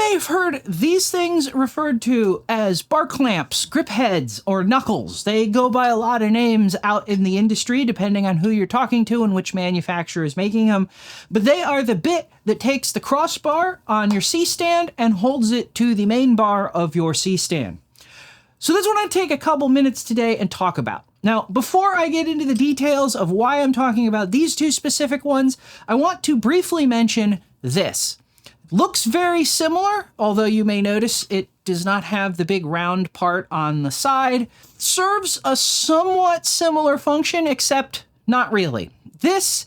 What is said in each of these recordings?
may have heard these things referred to as bar clamps, grip heads, or knuckles. They go by a lot of names out in the industry, depending on who you're talking to and which manufacturer is making them. But they are the bit that takes the crossbar on your C-stand and holds it to the main bar of your C-stand. So that's what I take a couple minutes today and talk about. Now, before I get into the details of why I'm talking about these two specific ones, I want to briefly mention this. Looks very similar, although you may notice it does not have the big round part on the side. Serves a somewhat similar function, except not really. This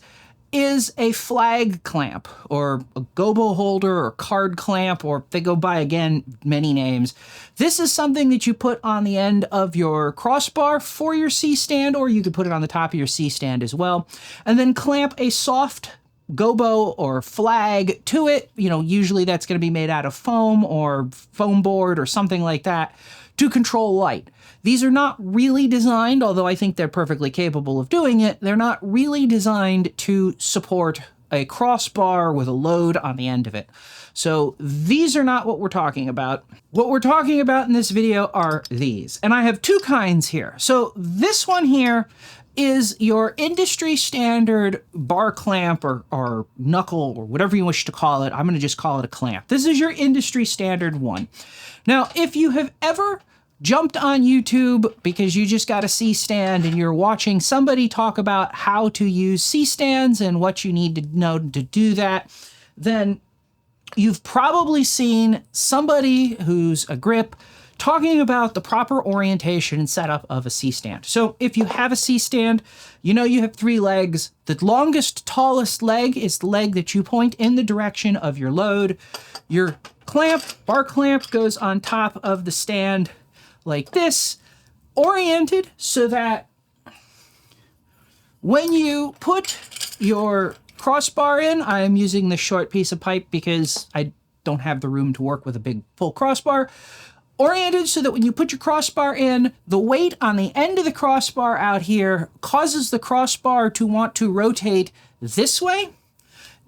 is a flag clamp, or a gobo holder, or card clamp, or they go by, again, many names. This is something that you put on the end of your crossbar for your C-stand, or you could put it on the top of your C-stand as well, and then clamp a soft gobo or flag to it. You know, usually that's going to be made out of foam or foam board or something like that to control light. These are not really designed, although I think they're perfectly capable of doing it, they're not really designed to support a crossbar with a load on the end of it. So these are not what we're talking about. What we're talking about in this video are these. And I have two kinds here. So this one here is your industry standard bar clamp or knuckle or whatever you wish to call it. I'm going to just call it a clamp. This is your industry standard one. Now, if you have ever jumped on YouTube because you just got a C-stand and you're watching somebody talk about how to use C-stands and what you need to know to do that, then you've probably seen somebody who's a grip talking about the proper orientation and setup of a C-stand. So if you have a C-stand, you know you have three legs. The longest, tallest leg is the leg that you point in the direction of your load. Your clamp, bar clamp, goes on top of the stand like this, oriented so that when you put your crossbar in, I am using this short piece of pipe because I don't have the room to work with a big full crossbar, oriented so that when you put your crossbar in, the weight on the end of the crossbar out here causes the crossbar to want to rotate this way,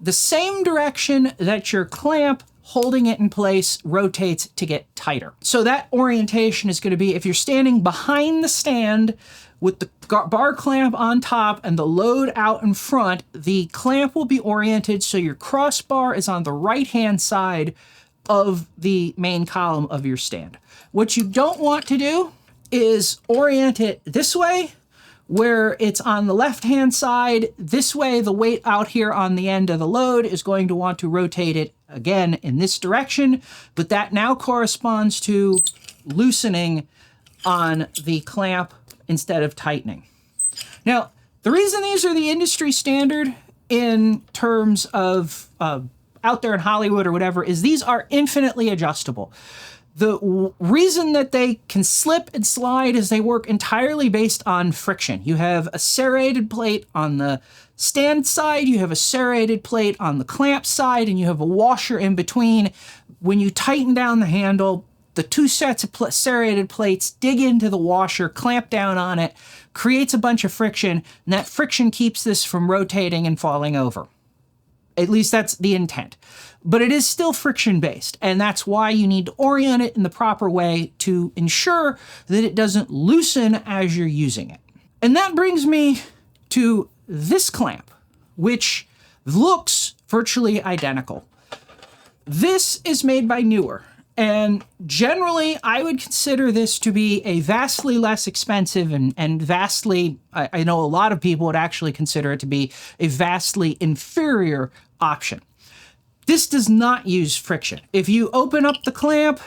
the same direction that your clamp holding it in place rotates to get tighter. So that orientation is going to be, if you're standing behind the stand with the bar clamp on top and the load out in front, the clamp will be oriented so your crossbar is on the right-hand side of the main column of your stand. What you don't want to do is orient it this way, where it's on the left-hand side. This way, the weight out here on the end of the load is going to want to rotate it again in this direction, but that now corresponds to loosening on the clamp instead of tightening. Now, the reason these are the industry standard in terms of out there in Hollywood or whatever is these are infinitely adjustable. The reason that they can slip and slide is they work entirely based on friction. You have a serrated plate on the stand side, you have a serrated plate on the clamp side, and you have a washer in between. When you tighten down the handle, the two sets of serrated plates dig into the washer, clamp down on it, creates a bunch of friction, and that friction keeps this from rotating and falling over. At least that's the intent. But it is still friction-based, and that's why you need to orient it in the proper way to ensure that it doesn't loosen as you're using it. And that brings me to this clamp, which looks virtually identical. This is made by Newer, and generally I would consider this to be a vastly less expensive and vastly, I know a lot of people would actually consider it to be a vastly inferior option. This does not use friction. If you open up the clamp,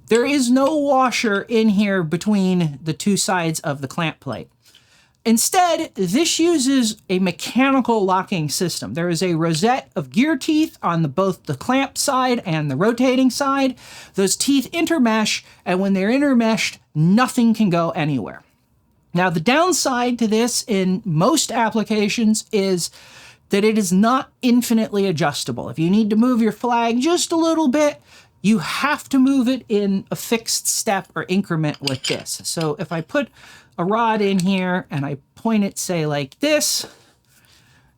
there is no washer in here between the two sides of the clamp plate. Instead, this uses a mechanical locking system. There is a rosette of gear teeth on both the clamp side and the rotating side. Those teeth intermesh, and when they're intermeshed, nothing can go anywhere. Now, the downside to this in most applications is that it is not infinitely adjustable. If you need to move your flag just a little bit, you have to move it in a fixed step or increment like this. So if I put a rod in here and I point it, say, like this,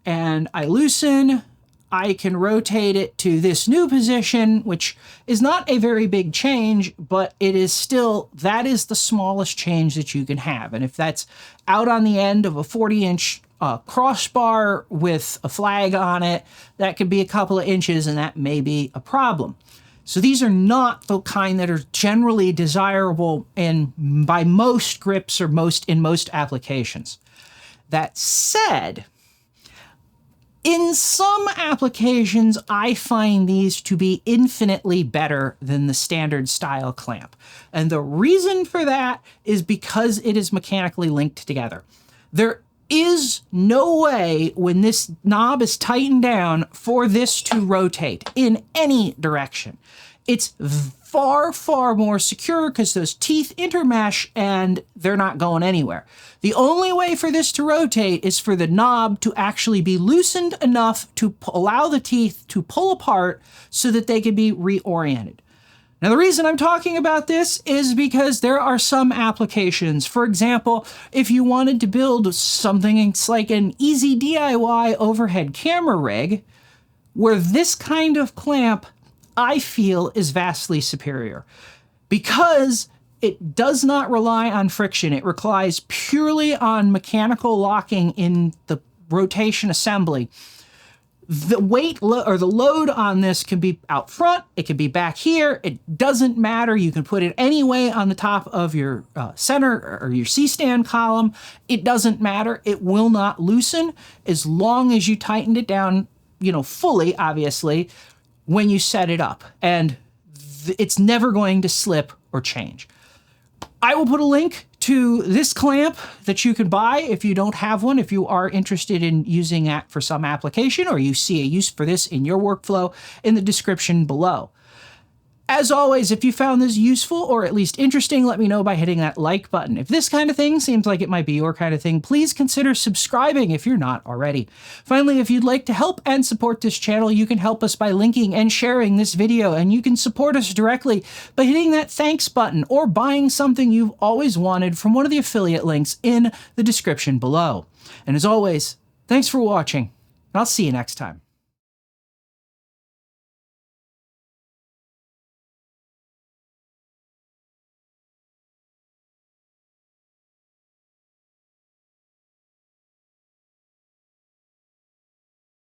and I loosen, I can rotate it to this new position, which is not a very big change, but it is still, that is the smallest change that you can have. And if that's out on the end of a 40-inch crossbar with a flag on it, that could be a couple of inches, and that may be a problem. So these are not the kind that are generally desirable by most grips or in most applications. That said, in some applications, I find these to be infinitely better than the standard style clamp. And the reason for that is because it is mechanically linked together. There is no way when this knob is tightened down for this to rotate in any direction. It's far, far more secure because those teeth intermesh and they're not going anywhere. The only way for this to rotate is for the knob to actually be loosened enough to allow the teeth to pull apart so that they can be reoriented. Now, the reason I'm talking about this is because there are some applications. For example, if you wanted to build something, it's like an easy DIY overhead camera rig, where this kind of clamp, I feel, is vastly superior because it does not rely on friction. It relies purely on mechanical locking in the rotation assembly. The weight or the load on this can be out front, it can be back here, it doesn't matter. You can put it any way on the top of your center or your C-stand column. It doesn't matter. It will not loosen as long as you tightened it down, fully, obviously, when you set it up. And it's never going to slip or change. I will put a link to this clamp that you can buy if you don't have one, if you are interested in using that for some application or you see a use for this in your workflow, in the description below. As always, if you found this useful or at least interesting, let me know by hitting that like button. If this kind of thing seems like it might be your kind of thing, please consider subscribing if you're not already. Finally, if you'd like to help and support this channel, you can help us by linking and sharing this video, and you can support us directly by hitting that thanks button or buying something you've always wanted from one of the affiliate links in the description below. And as always, thanks for watching, and I'll see you next time.